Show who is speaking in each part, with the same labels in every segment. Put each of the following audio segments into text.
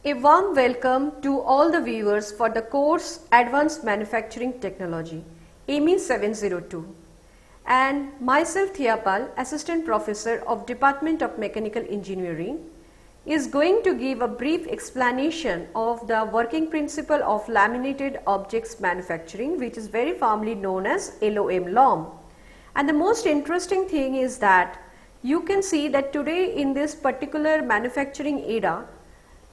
Speaker 1: A warm welcome to all the viewers for the course Advanced Manufacturing Technology, AME 702, and myself Thiapal, Assistant Professor of Department of Mechanical Engineering, is going to give a brief explanation of the working principle of laminated objects manufacturing, which is very formally known as LOM. And the most interesting thing is that you can see that today in this particular manufacturing era,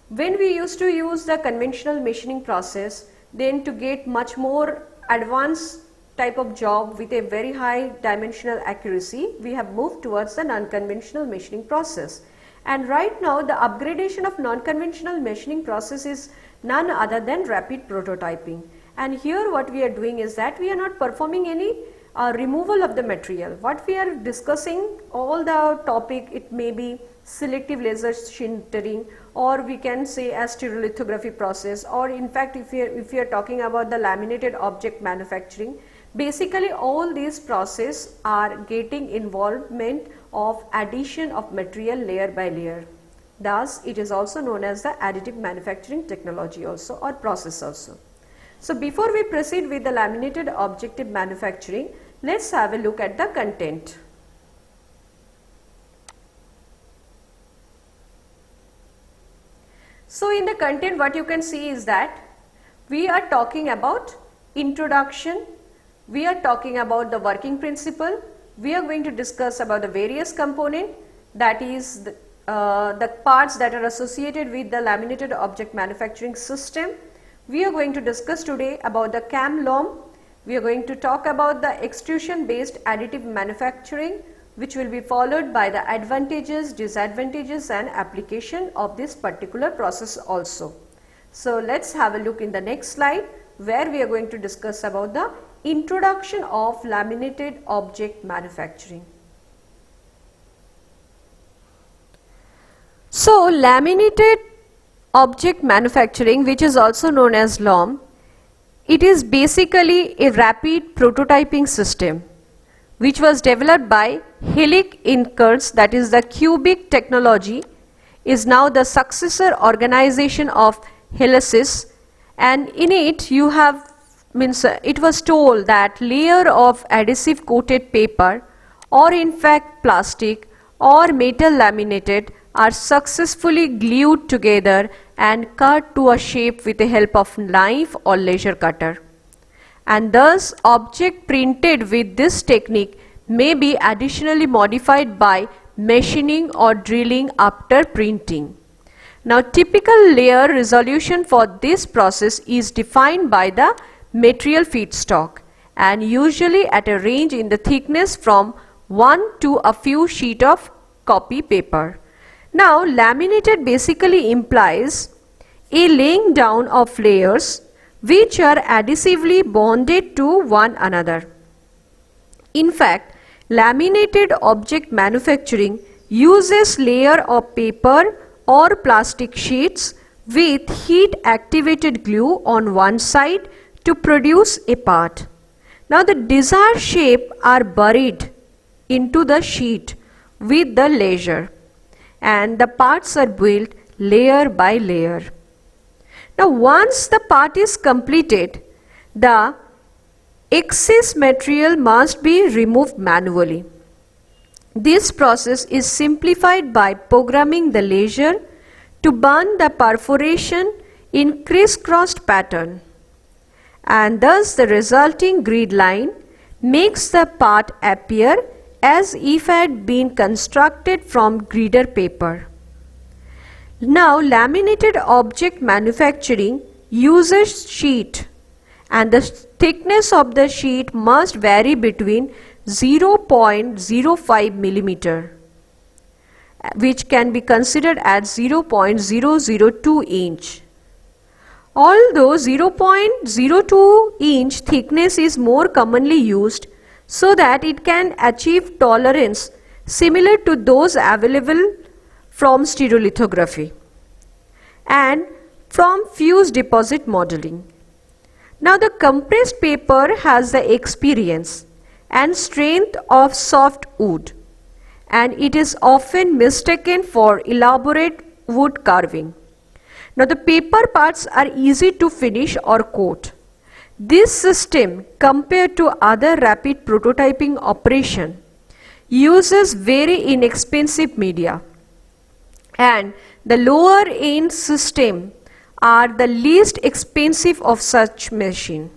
Speaker 1: when we used to use the conventional machining process, then to get much more advanced type of job with a very high dimensional accuracy, we have moved towards the non-conventional machining process. And right now the upgradation of non-conventional machining process is none other than rapid prototyping. And here what we are doing is that we are not performing any removal of the material. What we are discussing, all the topic, it may be selective laser sintering, or we can say as stereolithography process, or in fact if we are talking about the laminated object manufacturing, basically all these process are getting involvement of addition of material layer by layer. Thus it is also known as the additive manufacturing technology also, or process also. So before we proceed with the laminated object manufacturing, let's have a look at the content. So in the content what you can see is that we are talking about introduction, we are talking about the working principle, we are going to discuss about the various component, that is the parts that are associated with the laminated object manufacturing system. We are going to discuss today about the CAM-LOM. We are going to talk about the extrusion based additive manufacturing, which will be followed by the advantages, disadvantages and application of this particular process also. So let's have a look in the next slide, where we are going to discuss about the introduction of laminated object manufacturing. So laminated object manufacturing, which is also known as LOM, it is basically a rapid prototyping system which was developed by Helic Inkers, that is the Cubic technology, is now the successor organization of Helicis, and in it you have it was told that layer of adhesive coated paper, or in fact plastic or metal laminated, are successfully glued together and cut to a shape with the help of knife or laser cutter. And thus object printed with this technique may be additionally modified by machining or drilling after printing. Now typical layer resolution for this process is defined by the material feedstock, and usually at a range in the thickness from 1 to a few sheet of copy paper. Now laminated basically implies a laying down of layers which are adhesively bonded to one another. In fact, laminated object manufacturing uses layer of paper or plastic sheets with heat activated glue on one side to produce a part. Now the desired shape are buried into the sheet with the laser, and the parts are built layer by layer. Now once the part is completed, the excess material must be removed manually. This process is simplified by programming the laser to burn the perforation in crisscrossed pattern, and thus the resulting grid line makes the part appear as if it had been constructed from gridded paper. Now laminated object manufacturing uses sheet, and the thickness of the sheet must vary between 0.05 millimeter, which can be considered as 0.002 inch. Although 0.02 inch thickness is more commonly used, so that it can achieve tolerance similar to those available from stereolithography and from fused deposit modeling. Now the compressed paper has the experience and strength of soft wood, and it is often mistaken for elaborate wood carving. Now the paper parts are easy to finish or coat. This system, compared to other rapid prototyping operation, uses very inexpensive media, and the lower end system are the least expensive of such machine.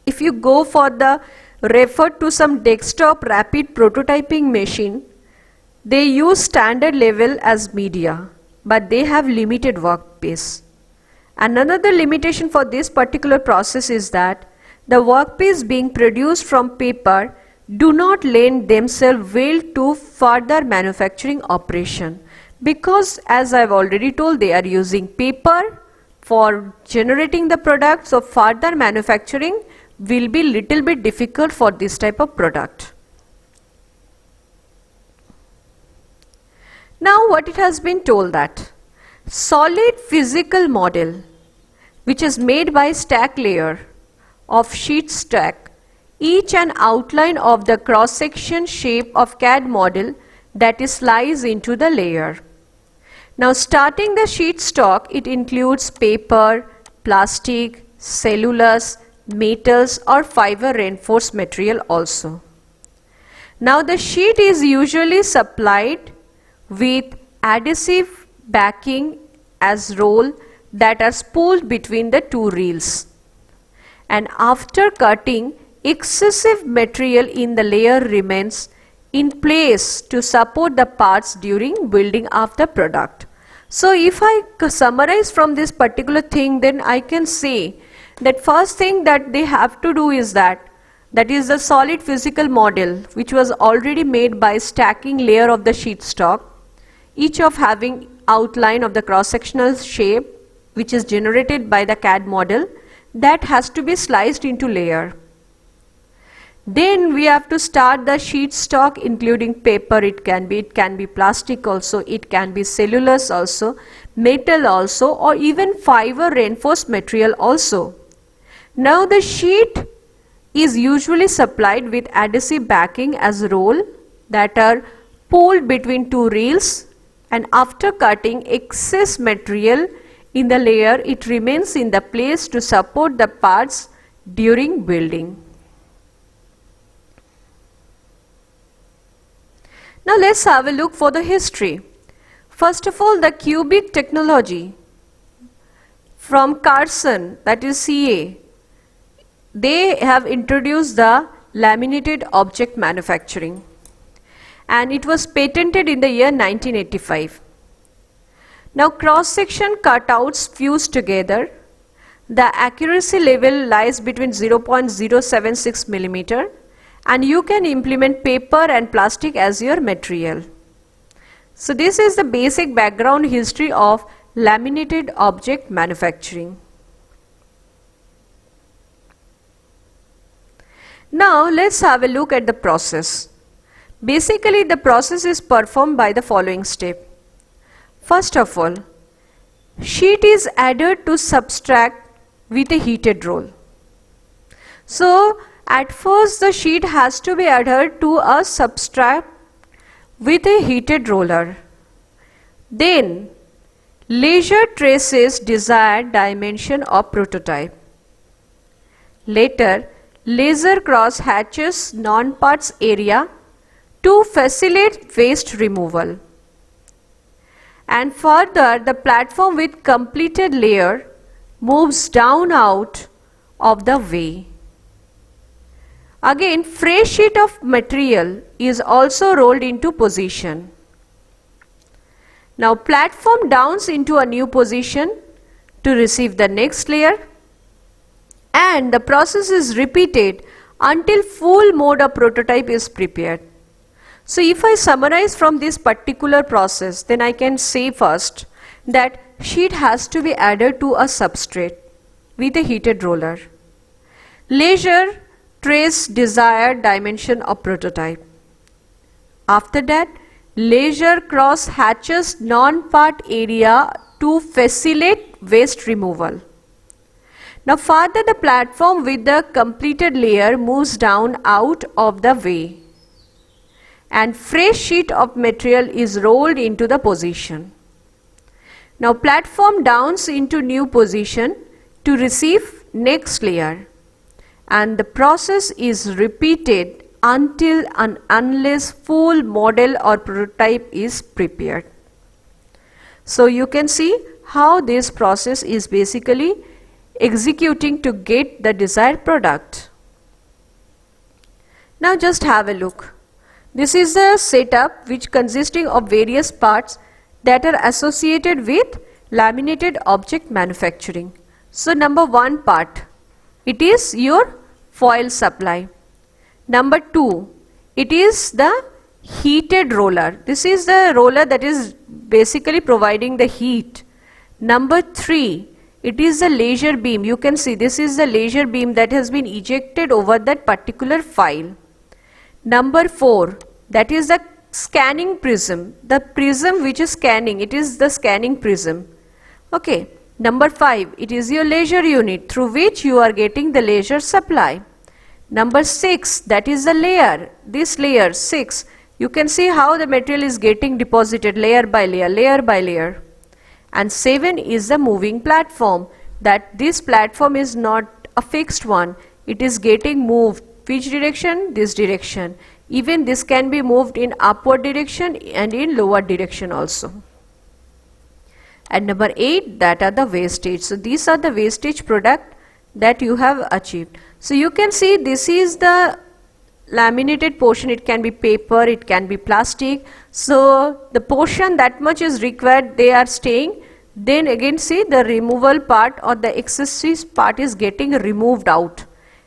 Speaker 1: If you go for the refer to some desktop rapid prototyping machine, they use standard level as media, but they have limited workspace. And another limitation for this particular process is that the workpiece being produced from paper do not lend themselves well to further manufacturing operation, because as I've already told, they are using paper for generating the product, so further manufacturing will be little bit difficult for this type of product. Now what it has been told that solid physical model which is made by stack layer of sheet stack, each an outline of the cross section shape of CAD model that is sliced into the layer. Now starting the sheet stock, it includes paper, plastic, cellulose, metals or fiber reinforced material also. Now the sheet is usually supplied with adhesive backing as roll that are spooled between the two reels. And after cutting, excessive material in the layer remains in place to support the parts during building of the product. So if I summarize from this particular thing, then I can say that first thing that they have to do is that is the solid physical model which was already made by stacking layer of the sheet stock, each of having outline of the cross-sectional shape which is generated by the CAD model, that has to be sliced into layer. Then we have to start the sheet stock including paper, it can be plastic also, it can be cellulose also, metal also, or even fiber reinforced material also. Now the sheet is usually supplied with adhesive backing as roll that are pulled between two reels, and after cutting excess material in the layer, it remains in the place to support the parts during building. Now let's have a look for the history. First of all, the cubic technology from Carson, that is CA, they have introduced the laminated object manufacturing, and it was patented in the year 1985. Now cross-section cutouts fused together, the accuracy level lies between 0.076 millimeter, and you can implement paper and plastic as your material. So this is the basic background history of laminated object manufacturing. Now let's have a look at the process. Basically the process is performed by the following step. First of all, sheet is added to substrate with a heated roll. So at first the sheet has to be adhered to a substrate with a heated roller. Then laser traces desired dimension of prototype. Later, laser cross hatches non-parts area to facilitate waste removal. And further, the platform with completed layer moves down out of the way. Again, fresh sheet of material is also rolled into position. Now platform downs into a new position to receive the next layer, and the process is repeated until full mode of prototype is prepared. So if I summarize from this particular process, then I can say first that sheet has to be added to a substrate with a heated roller. Laser trace desired dimension of prototype. After that, laser cross hatches non-part area to facilitate waste removal. Now further, the platform with the completed layer moves down out of the way, and fresh sheet of material is rolled into the position. Now platform downs into new position to receive next layer, and the process is repeated until and unless full model or prototype is prepared. So you can see how this process is basically executing to get the desired product. Now just have a look. This is the setup which consisting of various parts that are associated with laminated object manufacturing. So number one part, it is your foil supply. Number two, it is the heated roller. This is the roller that is basically providing the heat. Number three, it is the laser beam. You can see this is the laser beam that has been ejected over that particular file. Number four, that is the scanning prism. The prism which is scanning, it is the scanning prism. Okay. Number five, it is your laser unit through which you are getting the laser supply. Number six, that is the layer. This layer 6, you can see how the material is getting deposited layer by layer, layer by layer. And 7 is the moving platform, that this platform is not a fixed one. It is getting moved. Which direction? This direction. Even this can be moved in upward direction and in lower direction also. And number 8, that are the wastage. So these are the wastage product that you have achieved. So you can see this is the laminated portion. It can be paper, it can be plastic. So the portion that much is required, they are staying. Then again see the removal part or the accessories part is getting removed out,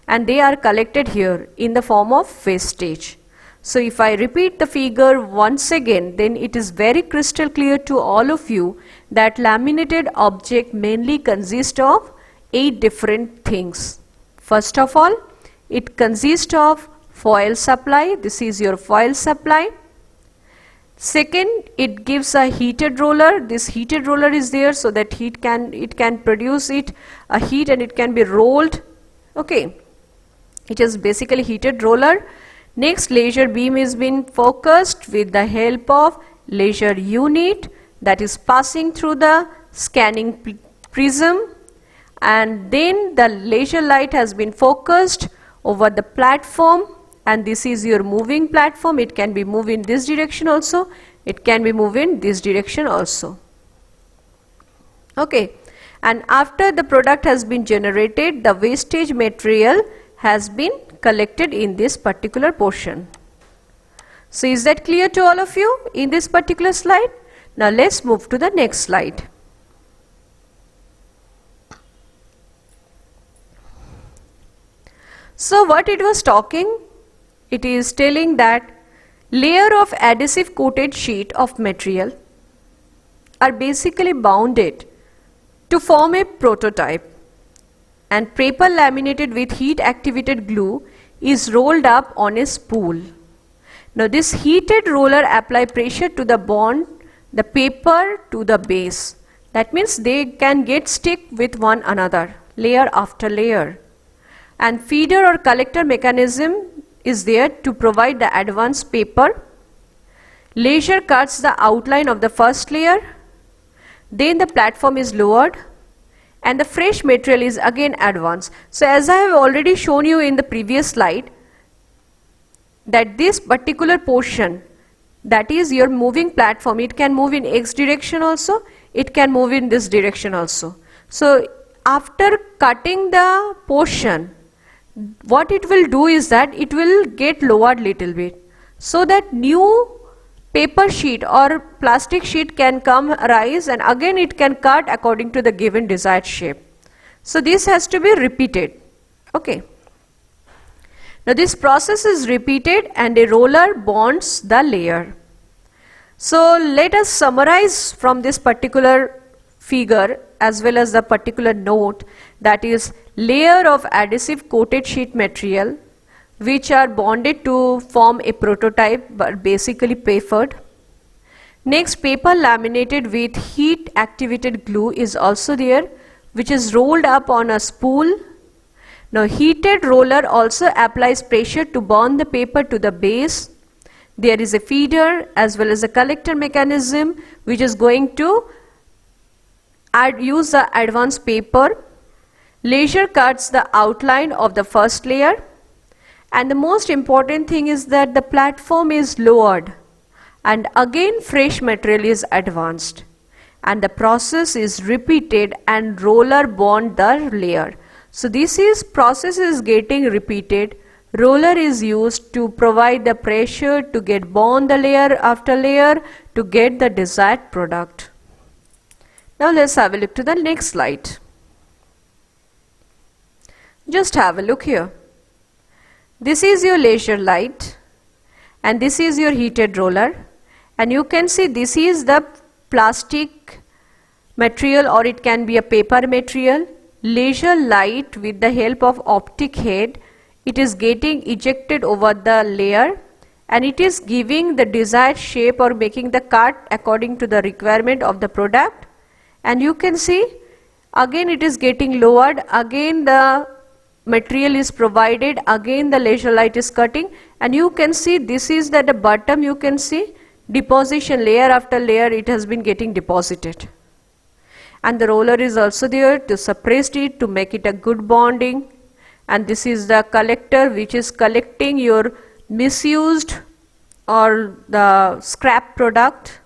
Speaker 1: and they are collected here in the form of wastage. So if I repeat the figure once again, then it is very crystal clear to all of you that laminated object mainly consists of 8 different things. First of all, it consists of foil supply. This is your foil supply. Second, it gives a heated roller. This heated roller is there so that it can produce a heat and it can be rolled. Okay, it is basically heated roller. Next, laser beam is being focused with the help of laser unit that is passing through the scanning prism, and then the laser light has been focused over the platform, and this is your moving platform. It can be moved in this direction also, it can be moved in this direction also. Okay, and after the product has been generated, the wastage material has been collected in this particular portion. So is that clear to all of you in this particular slide? Now let's move to the next slide. So what it was talking, it is telling that layer of adhesive coated sheet of material are basically bounded to form a prototype, and paper laminated with heat activated glue is rolled up on a spool. Now this heated roller apply pressure to the bond the paper to the base. That means they can get stick with one another layer after layer, and feeder or collector mechanism is there to provide the advanced paper. Laser cuts the outline of the first layer, then the platform is lowered and the fresh material is again advanced. So as I have already shown you in the previous slide, that this particular portion, that is your moving platform, it can move in X direction also, it can move in this direction also. So after cutting the portion, what it will do is that it will get lowered little bit, so that new paper sheet or plastic sheet can come arise, and again it can cut according to the given desired shape. So this has to be repeated. Okay. Now this process is repeated and a roller bonds the layer. So let us summarize from this particular figure as well as the particular note, that is layer of adhesive coated sheet material which are bonded to form a prototype but basically papered. Next, paper laminated with heat activated glue is also there, which is rolled up on a spool. Now heated roller also applies pressure to bond the paper to the base. There is a feeder as well as a collector mechanism which is going to use the advanced paper. Laser cuts the outline of the first layer, and the most important thing is that the platform is lowered, and again fresh material is advanced, and the process is repeated and roller bond the layer. So this process is getting repeated. Roller is used to provide the pressure to get bond the layer after layer to get the desired product. Now let's have a look to the next slide. Just have a look here. This is your laser light, and this is your heated roller, and you can see this is the plastic material, or it can be a paper material. Laser light, with the help of optic head, it is getting ejected over the layer, and it is giving the desired shape or making the cut according to the requirement of the product. And you can see again it is getting lowered, again the material is provided, again the laser light is cutting, and you can see this is at the bottom, you can see deposition, layer after layer it has been getting deposited. And the roller is also there to suppress it, to make it a good bonding. And this is the collector which is collecting your misused or the scrap product,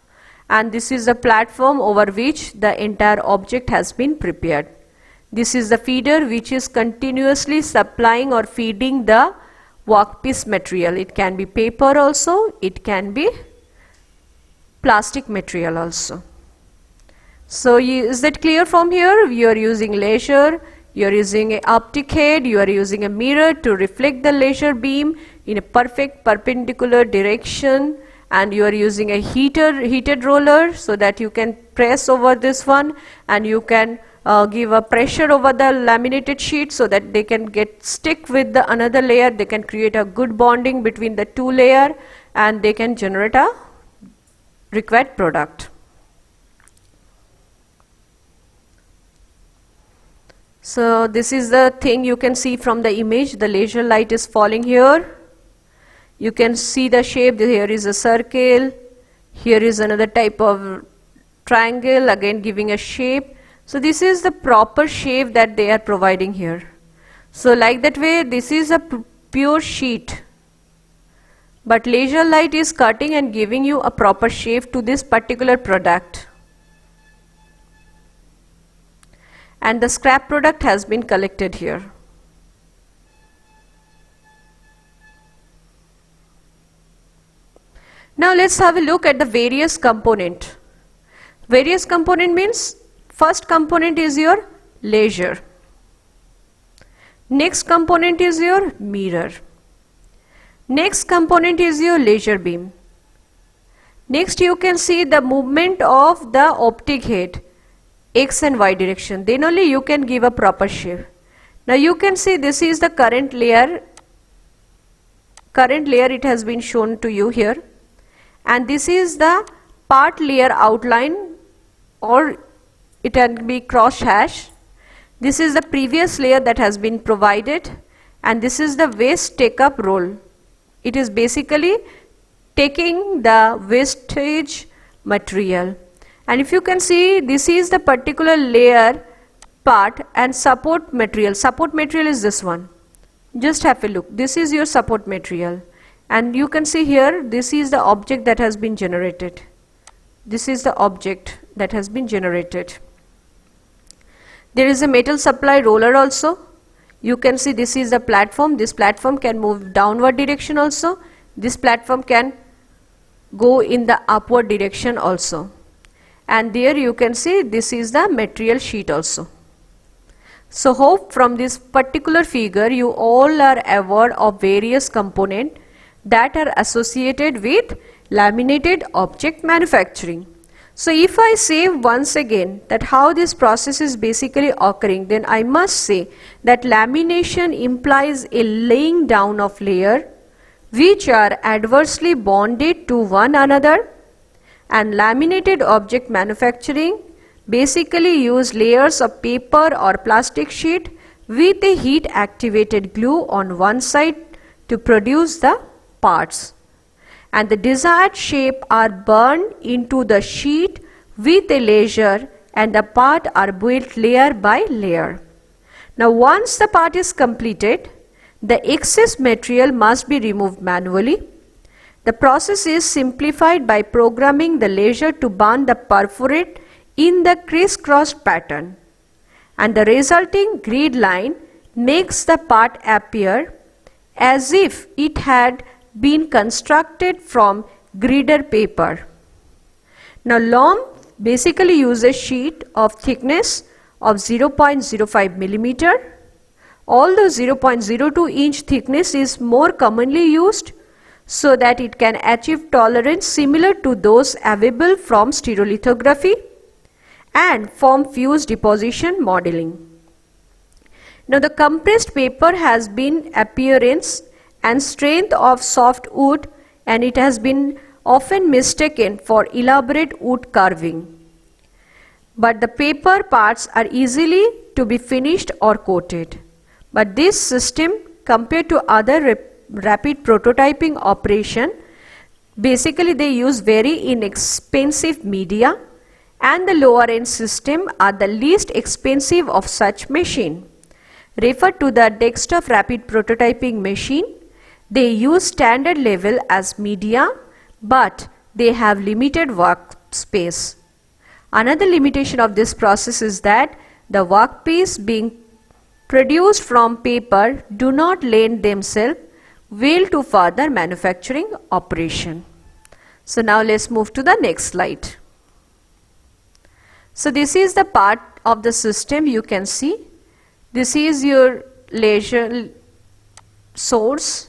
Speaker 1: and this is the platform over which the entire object has been prepared. This is the feeder which is continuously supplying or feeding the workpiece material. It can be paper also, it can be plastic material also. So is that clear from here? You are using laser, you are using an optic head, you are using a mirror to reflect the laser beam in a perfect perpendicular direction, and you are using a heated roller so that you can press over this one, and you can give a pressure over the laminated sheet so that they can stick with the another layer. They can create a good bonding between the two layer, and they can generate a required product. So this is the thing you can see from the image. The laser light is falling here. You can see the shape. Here is a circle, here is another type of triangle, again giving a shape. So this is the proper shape that they are providing here. So like that way, this is a pure sheet, but laser light is cutting and giving you a proper shape to this particular product. And the scrap product has been collected here. Now let's have a look at the various component. Various component means first component is your laser. Next component is your mirror. Next component is your laser beam. Next you can see the movement of the optic head, X and Y direction. Then only you can give a proper shape. Now you can see this is the current layer. Current layer, it has been shown to you here. And this is the part layer outline, or it can be cross hash. This is the previous layer that has been provided, and this is the waste take up roll. It is basically taking the wastage material. And if you can see, this is the particular layer part and support material. Support material is this one. Just have a look. This is your support material. And you can see here, this is the object that has been generated. This is the object that has been generated. There is a metal supply roller also. You can see this is the platform. This platform can move downward direction also. This platform can go in the upward direction also. And there you can see this is the material sheet also. So hope from this particular figure you all are aware of various components that are associated with laminated object manufacturing. So if I say once again that how this process is basically occurring, then I must say that lamination implies a laying down of layers which are adversely bonded to one another, and laminated object manufacturing basically use layers of paper or plastic sheet with a heat activated glue on one side to produce the parts, and the desired shape are burned into the sheet with a laser and the part are built layer by layer. Now once the part is completed, the excess material must be removed manually. The process is simplified by programming the laser to burn the perforate in the crisscross pattern, and the resulting grid line makes the part appear as if it had been constructed from gridded paper. Now LOM basically uses sheet of thickness of 0.05 millimeter. Although 0.02 inch thickness is more commonly used, so that it can achieve tolerance similar to those available from stereolithography and form fuse deposition modeling. Now the compressed paper has been appearance and strength of soft wood, and it has been often mistaken for elaborate wood carving. But the paper parts are easily to be finished or coated. But this system, compared to other rapid prototyping operation, basically they use very inexpensive media, and the lower end system are the least expensive of such machine. Refer to the desktop rapid prototyping machine. They use standard level as media, but they have limited workspace. Another limitation of this process is that the workpiece being produced from paper do not lend themselves well to further manufacturing operation. So now let's move to the next slide. So this is the part of the system you can see. This is your laser source.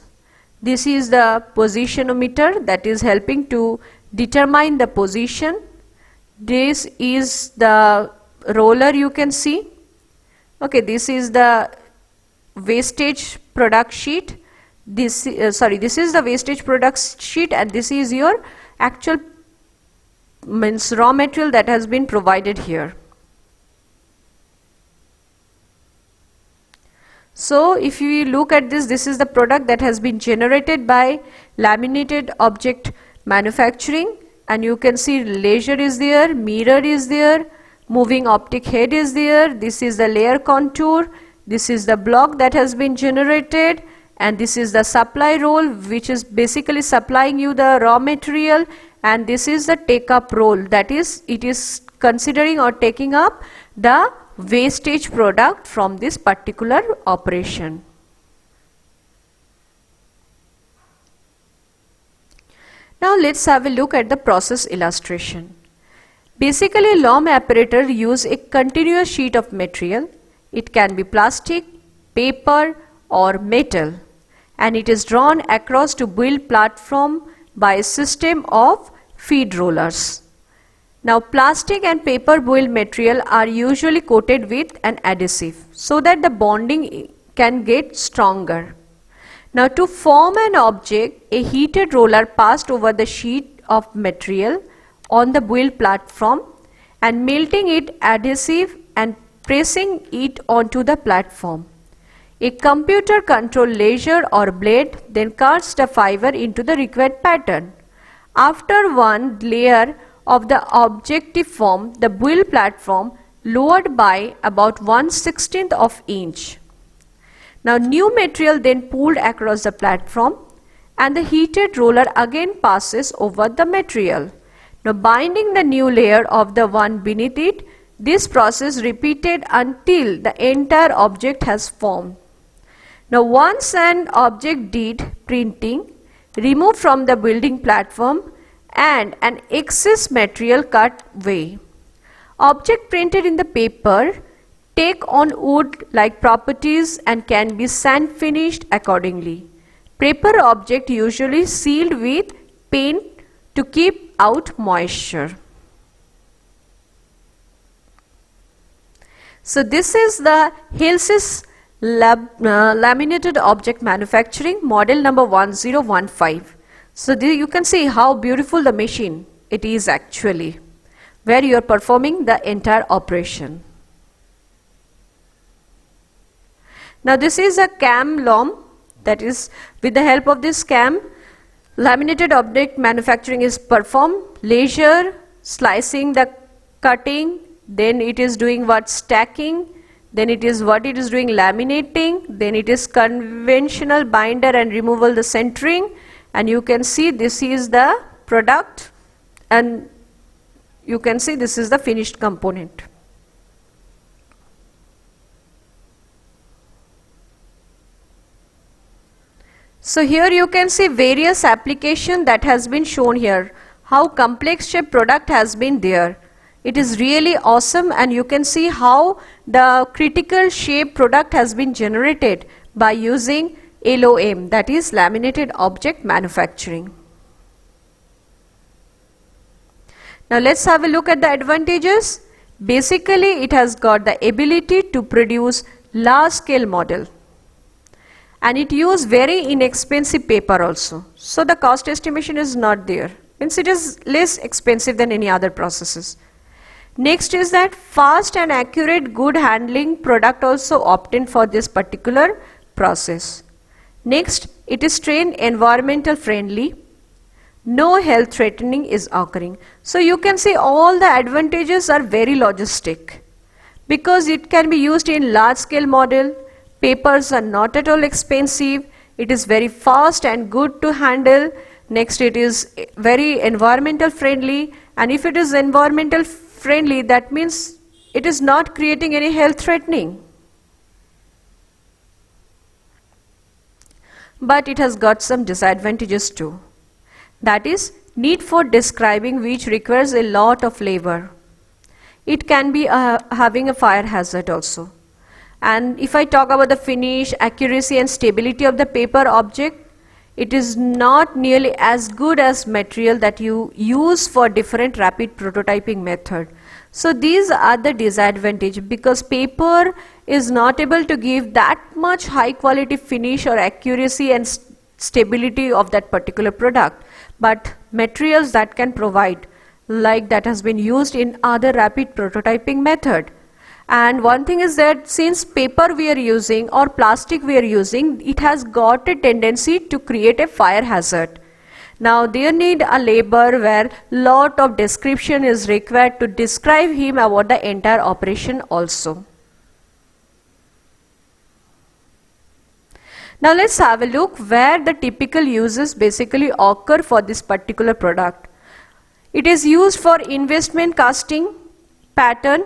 Speaker 1: This is the positionometer that is helping to determine the position. This is the roller you can see. Okay, this is the wastage product sheet. This is the wastage product sheet, and this is your actual raw material that has been provided here. So if you look at this, this is the product that has been generated by laminated object manufacturing, and you can see laser is there, mirror is there, moving optic head is there, this is the layer contour, this is the block that has been generated, and this is the supply roll which is basically supplying you the raw material, and this is the take up roll, that is, it is considering or taking up the wastage product from this particular operation. Now let's have a look at the process illustration. Basically, LOM operator use a continuous sheet of material. It can be plastic, paper or metal, and it is drawn across to build platform by a system of feed rollers. Now plastic and paper build material are usually coated with an adhesive so that the bonding can get stronger. Now to form an object, a heated roller passed over the sheet of material on the build platform and melting it adhesive and pressing it onto the platform. A computer controlled laser or blade then cuts the fiber into the required pattern. After one layer of the objective form, the build platform lowered by about 1/16 of inch. Now new material then pulled across the platform, and the heated roller again passes over the material. Now binding the new layer of the one beneath it, this process repeated until the entire object has formed. Now once an object did printing, removed from the building platform and an excess material cut away. Object printed in the paper take on wood-like properties and can be sand finished accordingly. Paper object usually sealed with paint to keep out moisture. So this is the Helsys laminated object manufacturing model number 1015. So you can see how beautiful the machine it is actually, where you are performing the entire operation. Now this is a CAM LOM, that is, with the help of this CAM, laminated object manufacturing is performed. Laser, slicing, the cutting then it is doing what, stacking, then it is doing laminating, then it is conventional binder and removal, the centering, and you can see this is the product, and you can see this is the finished component. So here you can see various application that has been shown here, how complex shape product has been there. It is really awesome, and you can see how the critical shape product has been generated by using LOM, that is laminated object manufacturing. Now let's have a look at the advantages. Basically, it has got the ability to produce large scale model, and it uses very inexpensive paper also. So the cost estimation is not there, means it is less expensive than any other processes. Next is that fast and accurate good handling product also obtained for this particular process. Next, it is trained environmental friendly. No health threatening is occurring. So you can see all the advantages are very logistic, because it can be used in large scale model, papers are not at all expensive, it is very fast and good to handle. Next, it is very environmental friendly, and if it is environmental friendly, that means it is not creating any health threatening. But it has got some disadvantages too. That is, need for describing, which requires a lot of labor. It can be having a fire hazard also. And if I talk about the finish, accuracy and stability of the paper object, it is not nearly as good as material that you use for different rapid prototyping method. So these are the disadvantages, because paper is not able to give that much high quality finish or accuracy and stability of that particular product, but materials that can provide, like that has been used in other rapid prototyping method. And one thing is that since paper we are using or plastic we are using, it has got a tendency to create a fire hazard. Now there need a labor where lot of description is required to describe him about the entire operation also. Now let's have a look where the typical uses basically occur for this particular product. It is used for investment casting, pattern.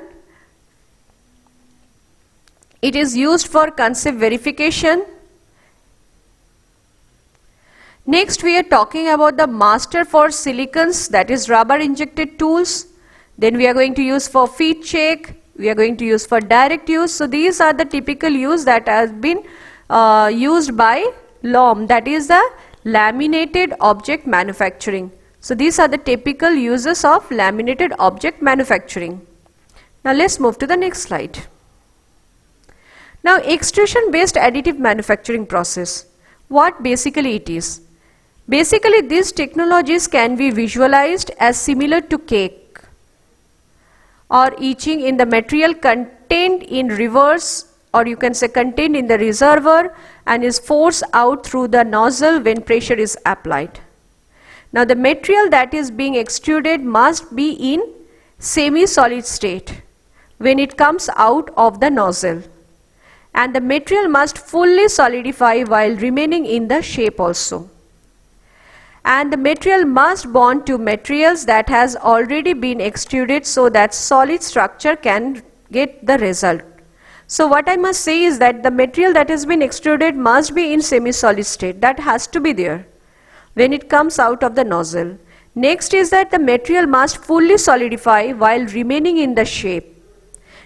Speaker 1: It is used for concept verification. Next, we are talking about the master for silicons, that is rubber injected tools. Then we are going to use for feed check. We are going to use for direct use. So these are the typical use that has been used by LOM, that is the laminated object manufacturing. So these are the typical uses of laminated object manufacturing. Now let's move to the next slide. Now extrusion based additive manufacturing process, what basically it is? Basically these technologies can be visualized as similar to cake or etching in the material contained in reverse, or you can say contained in the reservoir, and is forced out through the nozzle when pressure is applied. Now the material that is being extruded must be in semi-solid state when it comes out of the nozzle, and the material must fully solidify while remaining in the shape also. And the material must bond to materials that has already been extruded so that solid structure can get the result. So what I must say is that the material that has been extruded must be in semi-solid state. That has to be there when it comes out of the nozzle. Next is that the material must fully solidify while remaining in the shape.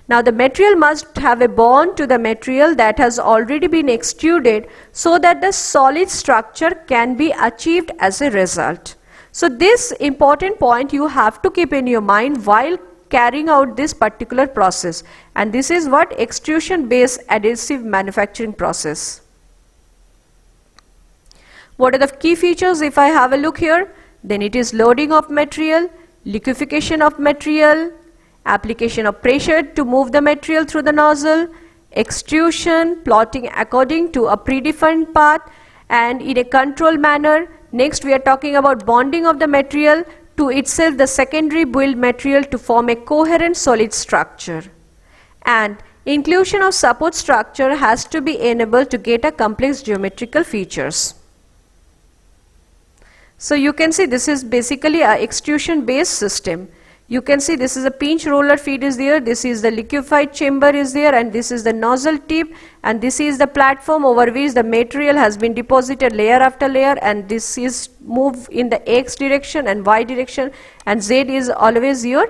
Speaker 1: Now the material must have a bond to the material that has already been extruded so that the solid structure can be achieved as a result. So this important point you have to keep in your mind while carrying out this particular process, and this is what extrusion based additive manufacturing process. What are the key features if I have a look here? Then it is loading of material, liquefaction of material, application of pressure to move the material through the nozzle, extrusion, plotting according to a predefined path and in a controlled manner. Next we are talking about bonding of the material to itself the secondary build material to form a coherent solid structure. And inclusion of support structure has to be enabled to get a complex geometrical features. So you can see this is basically a extrusion based system. You can see this is a pinch roller feed is there, this is the liquefied chamber is there, and this is the nozzle tip, and this is the platform over which the material has been deposited layer after layer, and this is move in the X direction and Y direction, and Z is always your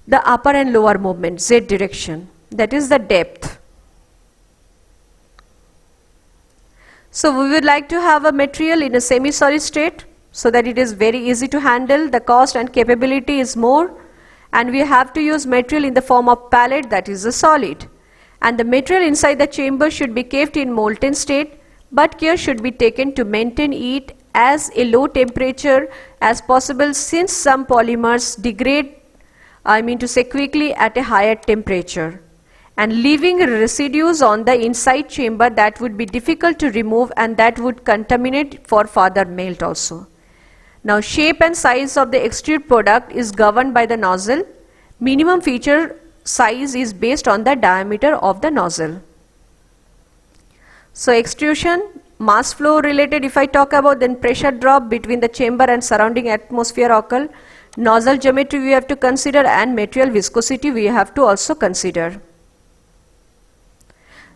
Speaker 1: the upper and lower movement, Z direction, that is the depth. So we would like to have a material in a semi-solid state, so that it is very easy to handle, the cost and capability is more, and we have to use material in the form of pellet, that is a solid. And the material inside the chamber should be kept in molten state, but care should be taken to maintain it as a low temperature as possible, since some polymers degrade, quickly at a higher temperature, and leaving residues on the inside chamber that would be difficult to remove and that would contaminate for further melt also. Now shape and size of the extrude product is governed by the nozzle. Minimum feature size is based on the diameter of the nozzle. So extrusion, mass flow related if I talk about, then pressure drop between the chamber and surrounding atmosphere occur. Nozzle geometry we have to consider, and material viscosity we have to also consider.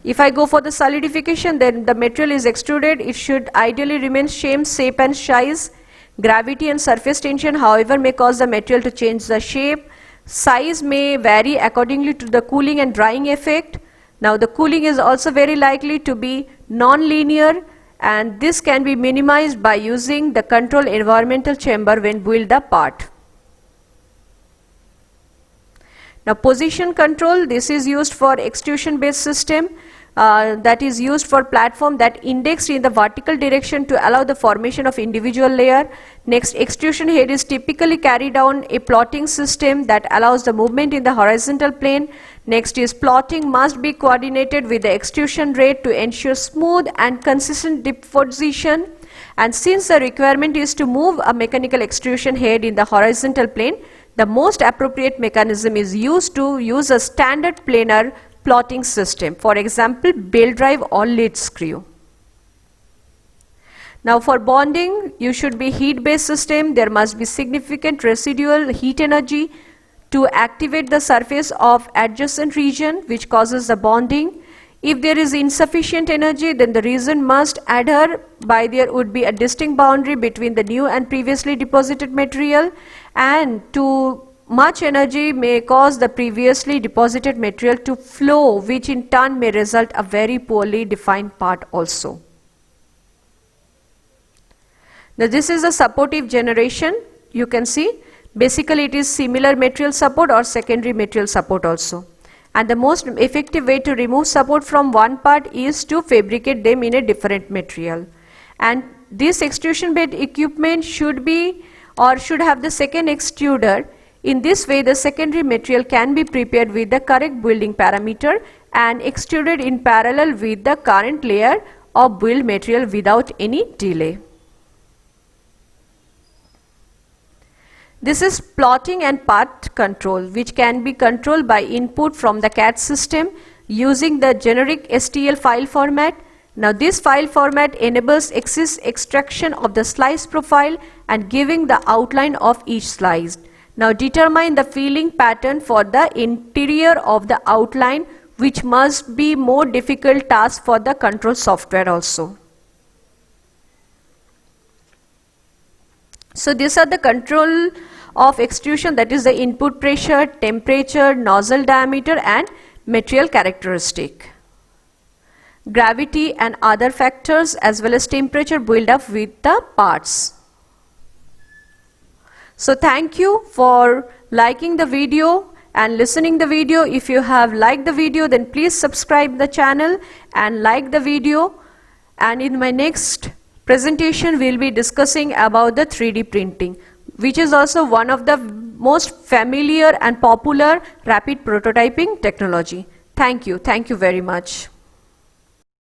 Speaker 1: If I go for the solidification, then the material is extruded, it should ideally remain same shape and size. Gravity and surface tension, however, may cause the material to change the shape. Size may vary accordingly to the cooling and drying effect. Now the cooling is also very likely to be non-linear, and this can be minimized by using the control environmental chamber when build the part. Now position control, this is used for extrusion based system. That is used for platform that indexed in the vertical direction to allow the formation of individual layer. Next, extrusion head is typically carried down a plotting system that allows the movement in the horizontal plane. Next is plotting must be coordinated with the extrusion rate to ensure smooth and consistent deposition. And since the requirement is to move a mechanical extrusion head in the horizontal plane, the most appropriate mechanism is used to use a standard planar plotting system, for example belt drive or lead screw. Now for bonding, you should be heat based system. There must be significant residual heat energy to activate the surface of adjacent region, which causes the bonding. If there is insufficient energy, then the region must adhere by there would be a distinct boundary between the new and previously deposited material, and too much energy may cause the previously deposited material to flow, which in turn may result a very poorly defined part also. Now this is a supportive generation. You can see basically it is similar material support or secondary material support also. And the most effective way to remove support from one part is to fabricate them in a different material. And this extrusion bed equipment should be or should have the second extruder. In this way, the secondary material can be prepared with the correct building parameter and extruded in parallel with the current layer of build material without any delay. This is plotting and part control, which can be controlled by input from the CAD system using the generic STL file format. Now this file format enables extraction of the slice profile and giving the outline of each slice. Now determine the filling pattern for the interior of the outline, which must be more difficult task for the control software also. So these are the control of extrusion, that is the input pressure, temperature, nozzle diameter and material characteristic. Gravity and other factors as well as temperature build up with the parts. So thank you for liking the video and listening the video. If you have liked the video, then please subscribe the channel and like the video. And in my next presentation, we'll be discussing about the 3D printing, which is also one of the most familiar and popular rapid prototyping technology. Thank you very much.